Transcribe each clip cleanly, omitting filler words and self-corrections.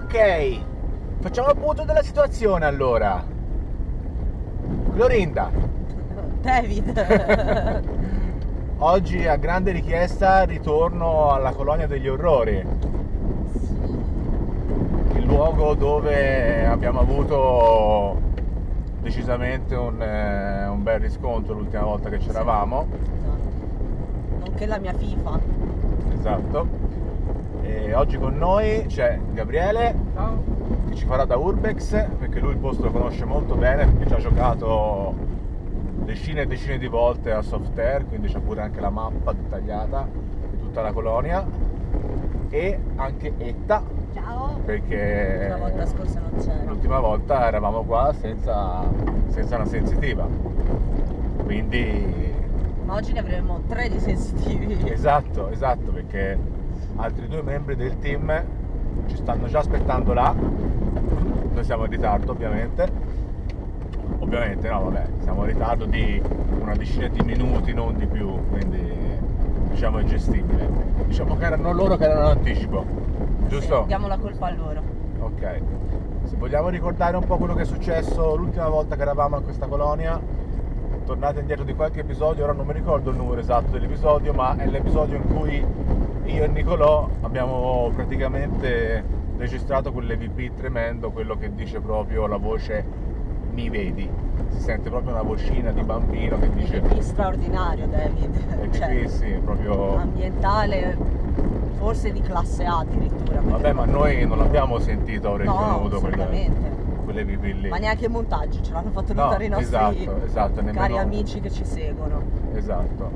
Ok, facciamo il punto della situazione allora. Clorinda, David. oggi a grande richiesta ritorno alla Colonia degli Orrori, il luogo dove abbiamo avuto decisamente un bel riscontro l'ultima volta che c'eravamo. Esatto. Nonché la mia FIFA. Esatto. E oggi con noi c'è Gabriele. Ciao. Che ci farà da urbex, perché lui il posto lo conosce molto bene, perché ci ha giocato decine e decine di volte a Softair, quindi c'ha pure anche la mappa dettagliata di tutta la colonia. E anche Etta, Ciao. perché La volta scorsa non c'era. l'ultima volta eravamo qua senza una sensitiva, quindi Ma oggi ne avremo 3 di sensitivi. esatto, perché altri 2 membri del team ci stanno già aspettando là. Noi siamo in ritardo ovviamente no, vabbè, siamo in ritardo di una decina di minuti, non di più, quindi diciamo è gestibile. Diciamo che erano loro che erano in anticipo, giusto? Sì, diamo la colpa a loro. Ok, se vogliamo ricordare un po' quello che è successo l'ultima volta che eravamo a questa colonia, tornate indietro di qualche episodio, ora non mi ricordo il numero esatto dell'episodio, ma è l'episodio in cui io e Nicolò abbiamo praticamente registrato quell'EVP tremendo, quello che dice proprio la voce "mi vedi", si sente proprio una vocina di bambino che dice È straordinario, David. EVP, sì, proprio ambientale, forse di classe A addirittura. vabbè, ma noi non l'abbiamo sentito a orecchio No, nudo assolutamente. quell'EVP lì. Ma neanche i montaggi ce l'hanno fatto notare i nostri esatto, cari nemmeno amici che ci seguono. esatto.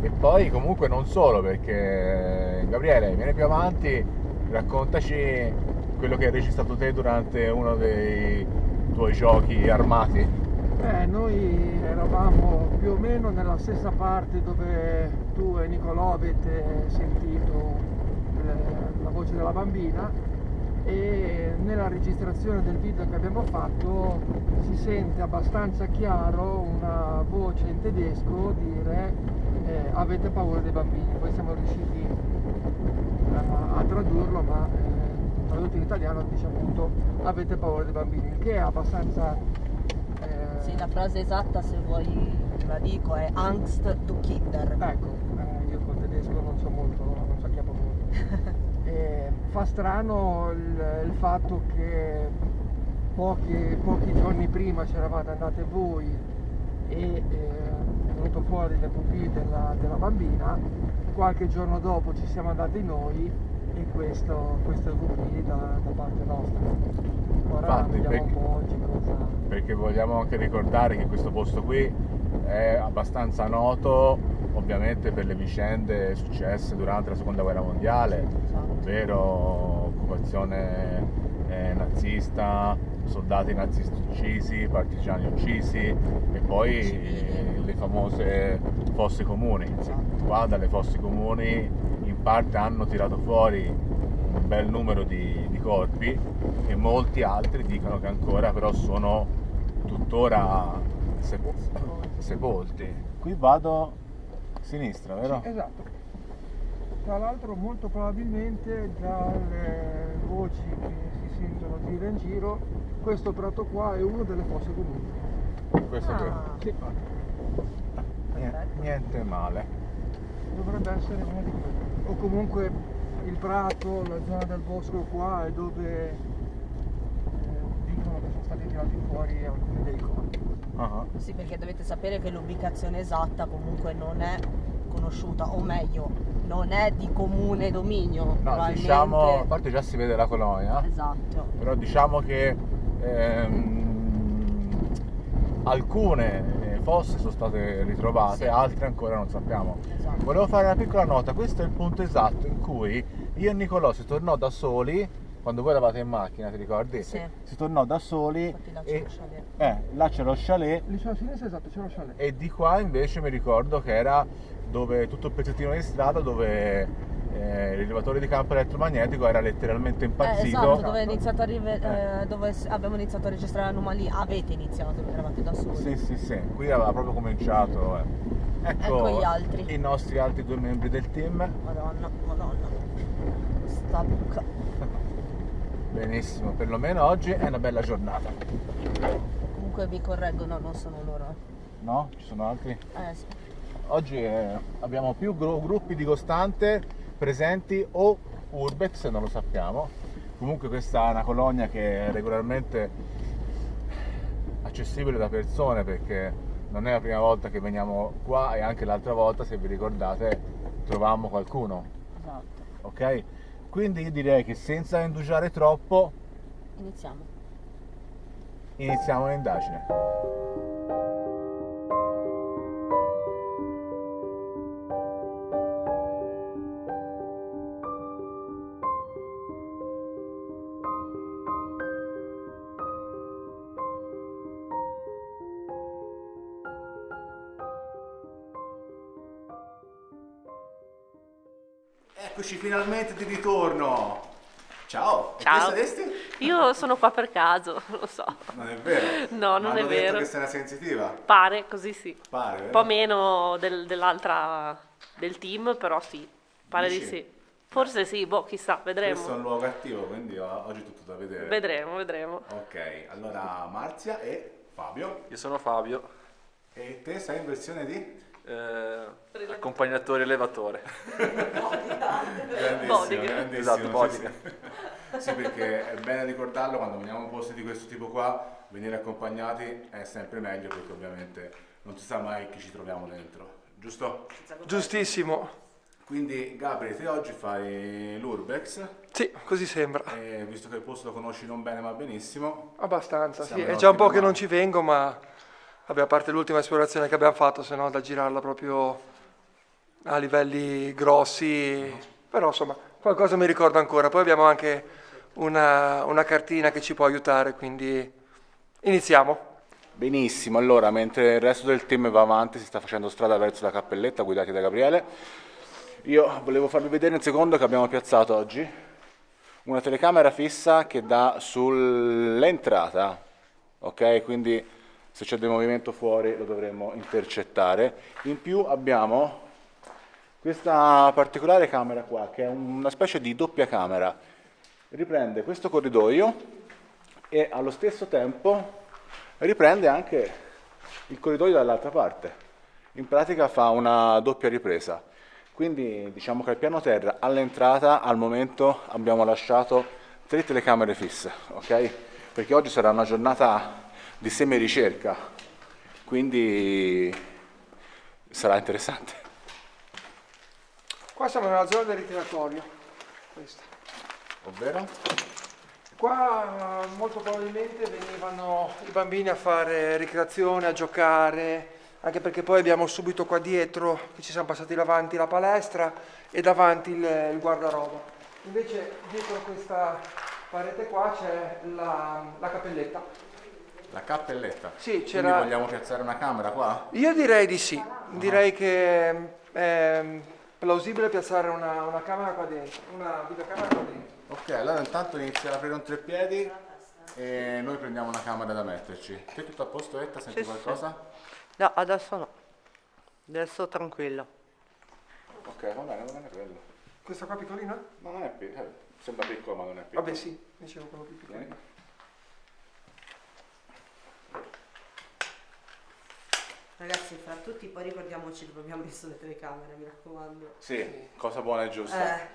E poi comunque non solo, perché Gabriele, vieni più avanti, raccontaci quello che hai registrato te durante uno dei tuoi giochi armati. Noi eravamo più o meno nella stessa parte dove tu e Nicolò avete sentito la voce della bambina, e nella registrazione del video che abbiamo fatto si sente abbastanza chiaro una voce in tedesco dire avete paura dei bambini. Poi siamo riusciti a tradurlo, ma tradotto in italiano dice appunto avete paura dei bambini, il che è abbastanza Sì, la frase esatta, se vuoi la dico, è Angst du Kinder. ecco, io col tedesco non so chiappo molto. Fa strano il fatto che pochi giorni prima c'eravate andate voi e è venuto fuori l'EVP della bambina, qualche giorno dopo ci siamo andati noi e questo EVP da parte nostra. Ora Infatti, vediamo un po' oggi cosa. Perché vogliamo anche ricordare che questo posto qui è abbastanza noto ovviamente per le vicende successe durante la seconda guerra mondiale, ovvero occupazione nazista, soldati nazisti uccisi, partigiani uccisi e poi le famose fosse comuni. Qua dalle fosse comuni in parte hanno tirato fuori un bel numero di corpi e molti altri dicono che ancora però sono tuttora sepolti. Qui vado a sinistra, vero? Sì, esatto. Tra l'altro molto probabilmente dalle voci che si sentono gira in giro, questo prato qua è uno delle fosse comuni. Questo qui. Sì, Niente male. dovrebbe essere una di quelle. O comunque il prato, la zona del bosco qua è dove dicono che sono stati tirati fuori alcuni dei corpi. Ah, Sì, perché dovete sapere che l'ubicazione esatta comunque non è conosciuta, o meglio, non è di comune dominio. no, probabilmente. diciamo, a parte già si vede la colonia, Esatto. però diciamo che alcune fosse sono state ritrovate, Sì. altre ancora non sappiamo. Esatto. Volevo fare una piccola nota, questo è il punto esatto in cui io e Nicolò si tornò da soli, quando voi eravate in macchina, ti ricordi? Sì. Si tornò da soli Infatti là c'è e lo chalet. là c'è lo chalet Lì sulla sinistra, esatto, c'è lo chalet. e di qua invece mi ricordo che era dove tutto il pezzettino di strada dove il rilevatore di campo elettromagnetico era letteralmente impazzito. Esatto, dove, è iniziato dove abbiamo iniziato a registrare l'anomalia. Avete iniziato, perché eravate da soli. Sì, qui aveva proprio cominciato. Ecco gli altri. I nostri altri 2 membri del team. Madonna. Sta buca. Benissimo, perlomeno oggi è una bella giornata. Comunque vi correggo, no, non sono loro. No? Ci sono altri? Sì. Oggi abbiamo più gruppi di Costante presenti o Urbex, non lo sappiamo. Comunque questa è una colonia che è regolarmente accessibile da persone, perché non è la prima volta che veniamo qua, e anche l'altra volta, se vi ricordate, trovammo qualcuno. Esatto. Ok? Quindi io direi che senza indugiare troppo iniziamo l'indagine. Eccoci finalmente di ritorno. Ciao. E Ciao. chi saresti? Io sono qua per caso, non lo so. Non è vero. No, non Ma è hanno vero. detto che sei una sensitiva. Pare, così sì. Pare, vero? Un po' meno dell'altra del team, però sì, pare di Dici? sì. Forse sì, boh, chissà, Questo è un vedremo. luogo attivo, quindi oggi è tutto da vedere. Vedremo. Ok, allora Marzia e Fabio. Io sono Fabio, E te sei in versione di? accompagnatore elevatore. Grandissimo, Bodyguard. grandissimo. Esatto, sì, bodyguard. sì. Sì, perché è bene ricordarlo, quando veniamo in posti di questo tipo qua, venire accompagnati è sempre meglio, perché ovviamente non si sa mai chi ci troviamo dentro, giusto? Giustissimo. Quindi Gabri, te oggi fai l'Urbex, Sì, così sembra. e visto che il posto lo conosci non bene ma benissimo, Abbastanza, Siamo sì. in È già un po' ottima che non mano. ci vengo, ma vabbè, a parte l'ultima esplorazione che abbiamo fatto, se no da girarla proprio a livelli grossi, però insomma qualcosa mi ricordo ancora. Poi abbiamo anche una cartina che ci può aiutare, quindi iniziamo. benissimo. Allora, mentre il resto del team va avanti, si sta facendo strada verso la cappelletta guidati da Gabriele, io volevo farvi vedere un secondo che abbiamo piazzato oggi una telecamera fissa che dà sull'entrata, ok? Quindi se c'è del movimento fuori lo dovremmo intercettare. In più abbiamo questa particolare camera qua, che è una specie di doppia camera. Riprende questo corridoio e allo stesso tempo riprende anche il corridoio dall'altra parte. In pratica fa una doppia ripresa. Quindi diciamo che al piano terra, all'entrata, al momento abbiamo lasciato 3 telecamere fisse, ok? Perché oggi sarà una giornata di semi-ricerca, quindi sarà interessante. Qua siamo nella zona del ritiratorio. Questa. Ovvero? Qua molto probabilmente venivano i bambini a fare ricreazione, a giocare, anche perché poi abbiamo subito qua dietro, che ci siamo passati davanti, la palestra e davanti il guardaroba. Invece dietro questa parete qua c'è la cappelletta. La cappelletta. Sì, Quindi c'era... vogliamo piazzare una camera qua? Io direi di sì, direi che è plausibile piazzare una camera qua dentro, una videocamera qua dentro. Ok, allora intanto inizia ad aprire un treppiedi e noi prendiamo una camera da metterci. Te tutto a posto, Etta? Senti Sì, sì. qualcosa? No, adesso no. Adesso tranquillo. Ok, va bene, non è quello. Questa qua piccolina? No, non è piccolo, sembra piccolo ma non è piccolo. Vabbè sì, dicevo quello più piccolino. Vieni. Ragazzi, fra tutti poi ricordiamoci dove abbiamo messo le telecamere, mi raccomando. Sì, cosa buona e giusta.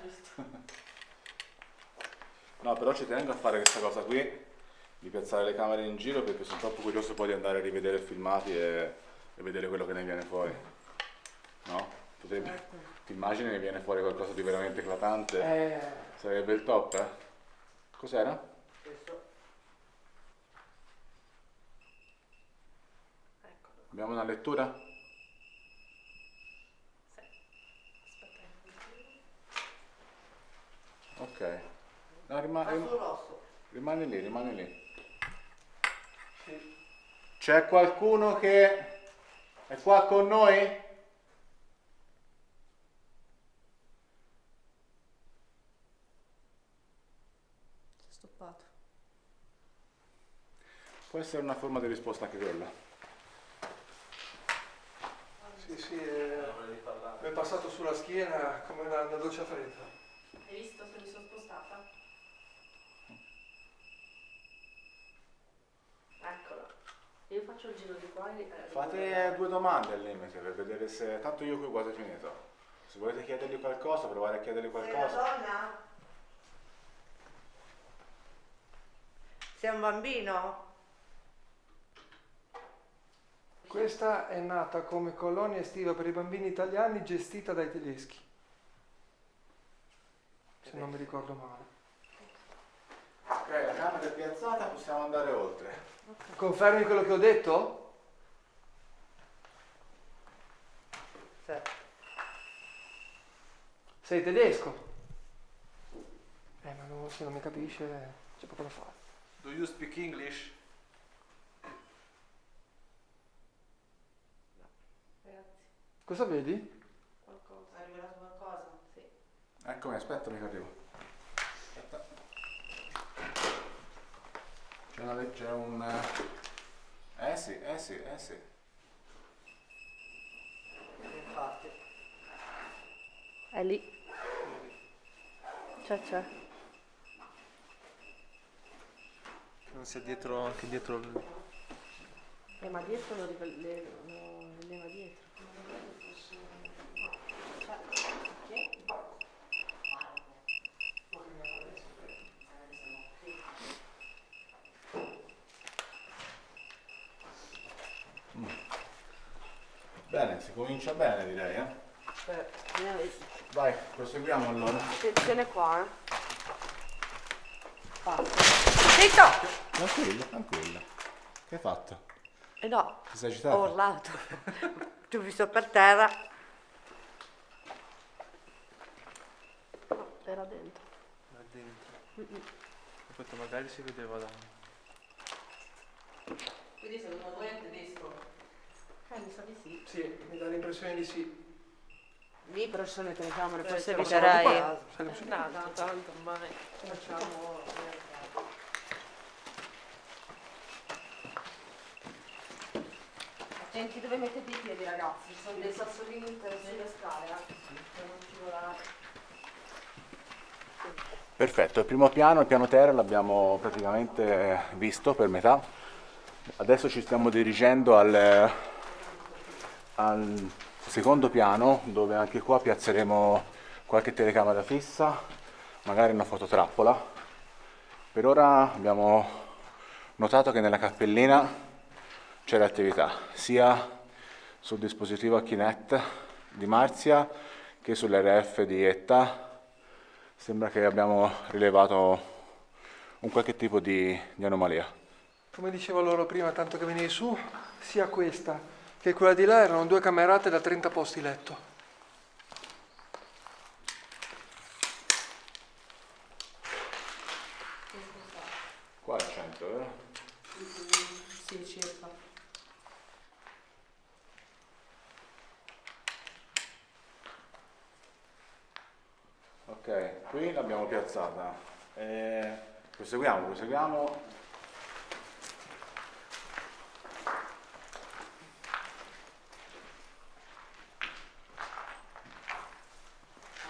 No, però ci tengo a fare questa cosa qui, di piazzare le camere in giro, perché sono troppo curioso poi di andare a rivedere i filmati e vedere quello che ne viene fuori. No? Ti immagini che viene fuori qualcosa di veramente eclatante? Sarebbe il top, eh? Cos'era? Abbiamo una lettura? Ok. No, rimani lì, rimani lì. C'è qualcuno che è qua con noi? Si è stoppato. Può essere una forma di risposta anche quella. Sì, sì, mi è passato sulla schiena come una doccia fredda. Hai visto se mi sono spostata? Io faccio il giro di qua e... Fate 2 domande al limite per vedere se... Tanto io qui quasi finito. Se volete chiedergli qualcosa, provare a chiedergli qualcosa. donna? Sei un bambino? Questa è nata come colonia estiva per i bambini italiani gestita dai tedeschi, se non mi ricordo male. Ok, la camera è piazzata, possiamo andare oltre. Confermi quello che ho detto? Sì. Sei tedesco? Ma no, se non mi capisce c'è poco da fare. Do you speak English? Ragazzi, Cosa vedi? qualcosa. Hai rivelato qualcosa? Sì. Eccomi, aspetta, mi arrivo. Aspetta. C'è un... sì. Infatti. È lì. C'è. Che non sia dietro, anche dietro il... Ma dietro lo leva dietro. Bene, si comincia bene direi, eh? Vai, proseguiamo allora. Attenzione qua, Zitto! Tranquilla. Che hai fatto? No, Ti sei agitato? ho urlato. Ti ho visto per terra. No, era dentro. là dentro. Aspetta, magari si vedeva da... Quindi secondo voi è tedesco? Mi sa di sì. Sì, mi dà l'impressione di sì. Lì però ci sono le telecamere, forse siamo eviterei. qua. Tanto ormai. Facciamo... Attenti dove mettete i piedi ragazzi, ci sono dei sassolini sulle scale, per non scivolare. Perfetto, il primo piano, il piano terra l'abbiamo praticamente visto per metà. Adesso ci stiamo dirigendo al secondo piano, dove anche qua piazzeremo qualche telecamera fissa, magari una fototrappola. Per ora abbiamo notato che nella cappellina c'è l'attività, sia sul dispositivo Kinect di Marzia che sull'RF di Etta. Sembra che abbiamo rilevato un qualche tipo di anomalia. Come dicevo loro prima, tanto che venivi su, sia questa che quella di là erano 2 camerate da 30 posti letto. Qua è il centro, vero? Sì, circa. Ok, qui l'abbiamo piazzata. Proseguiamo.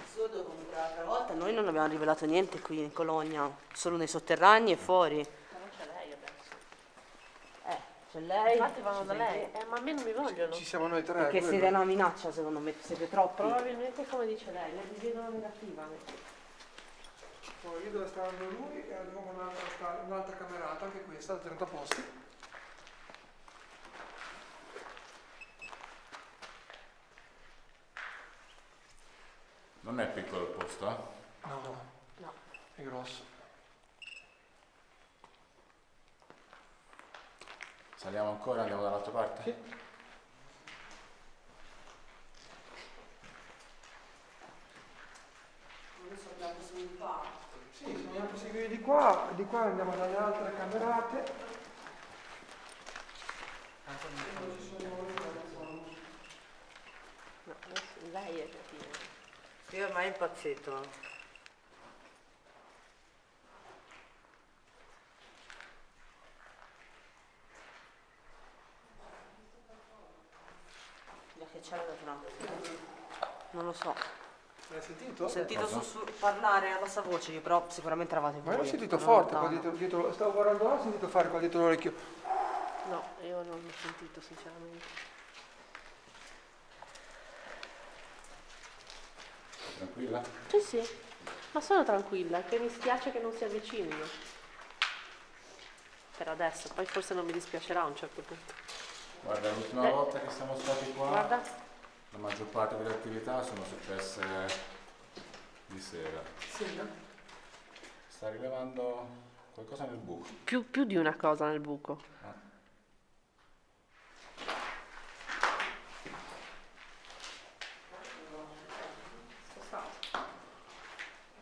Assurdo comunque l'altra volta noi non abbiamo rivelato niente qui in Colonia, solo nei sotterranei e fuori. Ma non c'è lei adesso. C'è lei. Infatti vanno da lei. Ma a me non mi vogliono. Ci siamo noi 3. Perché quello. siete una minaccia secondo me, siete troppi. Probabilmente come dice lei, le vedono negativa. No, io dove sta andando lui e abbiamo un'altra camerata, anche questa, da 30 posti. Non è piccolo il posto, eh? No, è grosso. Saliamo ancora, andiamo dall'altra parte? Sì. Adesso abbiamo preso un po'. Sì, se vogliamo proseguire di qua andiamo dalle altre camerate. No, adesso lei è cattiva. Io ormai impazzito. Da che c'era da troppo. Non lo so. L'hai sentito? Ho sentito parlare a bassa voce, però sicuramente eravate voi. Ma io l'ho sentito ero forte lontana. qua dietro, stavo guardando là, ho sentito fare qua dietro l'orecchio. No, io non l'ho sentito sinceramente. Tranquilla? Sì, sì, ma sono tranquilla, che mi spiace che non si avvicinino. Per adesso, poi forse non mi dispiacerà a un certo punto. Guarda, l'ultima volta che siamo stati qua, Guarda. la maggior parte delle attività sono successe di sera. Sì, no? Sta rilevando qualcosa nel buco. Più di una cosa nel buco.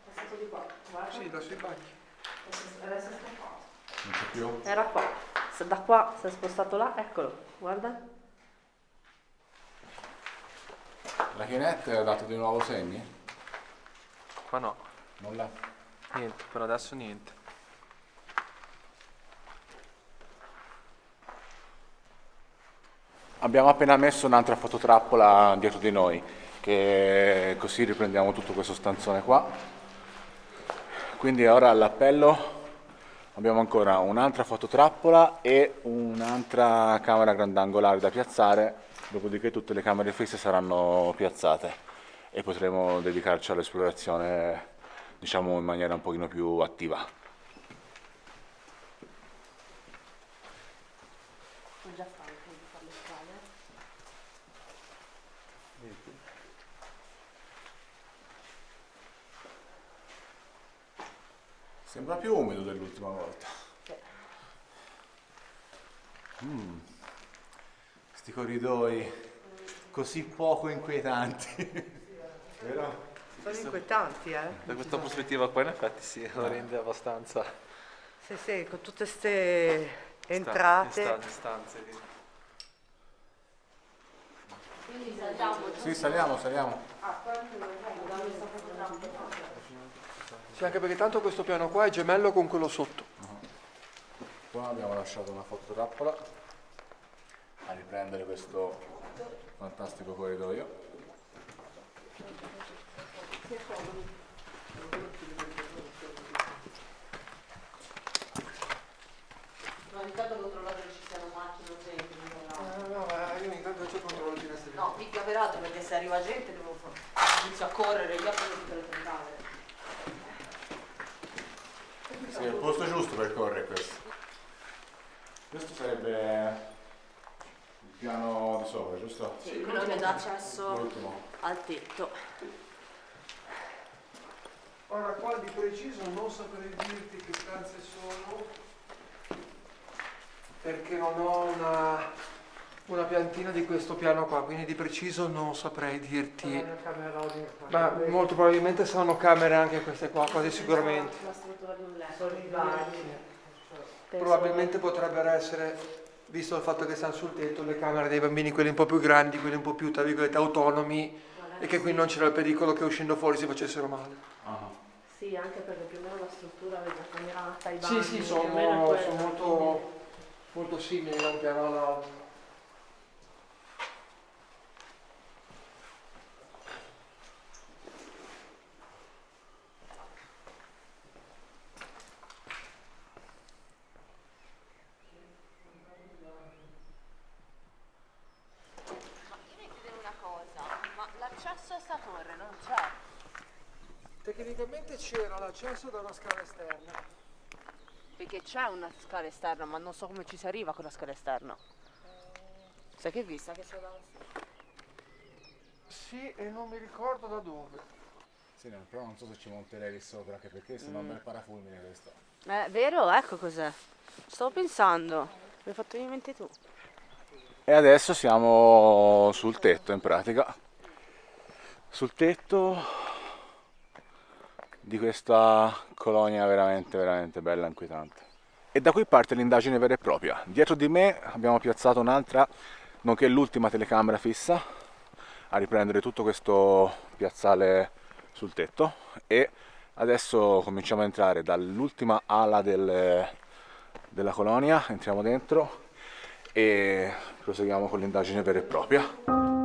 Passato di qua, guarda. Sì, da sui banchi. Adesso è scappato. Non c'è più? Era qua. Se da qua si è spostato là, eccolo, guarda. La Kinect ha dato di nuovo segni? Qua no, Nulla? niente, per adesso niente. Abbiamo appena messo un'altra fototrappola dietro di noi, che così riprendiamo tutto questo stanzone qua. Quindi ora all'appello abbiamo ancora un'altra fototrappola e un'altra camera grandangolare da piazzare, dopodiché tutte le camere fisse saranno piazzate e potremo dedicarci all'esplorazione, diciamo, in maniera un pochino più attiva. Sono già stanco di fare le scale. Sembra più umido dell'ultima volta. Questi corridoi così poco inquietanti. Vero? Sono inquietanti, Da questa prospettiva qua in effetti sì, lo rende abbastanza Sì, sì, con tutte queste entrate. stanze. Quindi saliamo giù. Sì, saliamo. Sì, anche perché tanto questo piano qua è gemello con quello sotto. Qua abbiamo lasciato una fototrappola a riprendere questo fantastico corridoio. No, intanto controllate che ci siano macchine o gente. No, ma io intanto faccio controllo di finestre. No, mi pioverato perché se arriva gente devo inizio a correre, io apro tutte le telecamere. Sì, è il posto giusto per correre questo. Questo sarebbe il piano di sopra, giusto? Sì, quello che dà accesso L'ultimo. al tetto. Ora qua di preciso non saprei dirti che stanze sono perché non ho una piantina di questo piano qua, quindi di preciso non saprei dirti. Ma molto probabilmente saranno camere anche queste qua, quasi sicuramente. La struttura di un letto. Sono i bagni. Probabilmente potrebbero essere, visto il fatto che stanno sul tetto, le camere dei bambini, quelli un po' più grandi, quelli un po' più, tra virgolette, autonomi, e che qui non c'era il pericolo che uscendo fuori si facessero male. Sì, anche perché più o meno la struttura è già camerata, i bagni. Sì, più o meno è sono quella, molto simili da un piano all'altro. Ma io mi chiedevo una cosa, ma l'accesso a sta torre non c'è? Tecnicamente c'era l'accesso da una scala esterna. Perché c'è una scala esterna, ma non so come ci si arriva con la scala esterna. Sai che vista che c'è davanti? Sì, e non mi ricordo da dove. Sì, no, però non so se ci monterei lì sopra, anche perché sembra un bel parafulmine questo. Vero? Ecco cos'è. Stavo pensando. Mi hai fatto venire in mente tu. E adesso siamo sul tetto in pratica. Sul tetto di questa colonia veramente, veramente bella e inquietante. E da qui parte l'indagine vera e propria. Dietro di me abbiamo piazzato un'altra, nonché l'ultima telecamera fissa, a riprendere tutto questo piazzale sul tetto. E adesso cominciamo a entrare dall'ultima ala della colonia, entriamo dentro e proseguiamo con l'indagine vera e propria.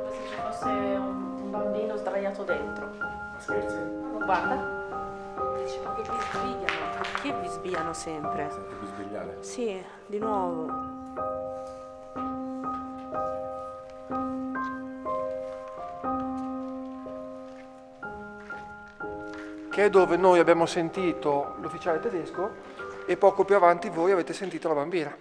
come se ci fosse un bambino sdraiato dentro. Ma scherzi? Guarda. Dicevo che vi sbigliano, perché vi sbigliano sempre? Senti più svegliare. Sì, di nuovo. Che è dove noi abbiamo sentito l'ufficiale tedesco e poco più avanti voi avete sentito la bambina.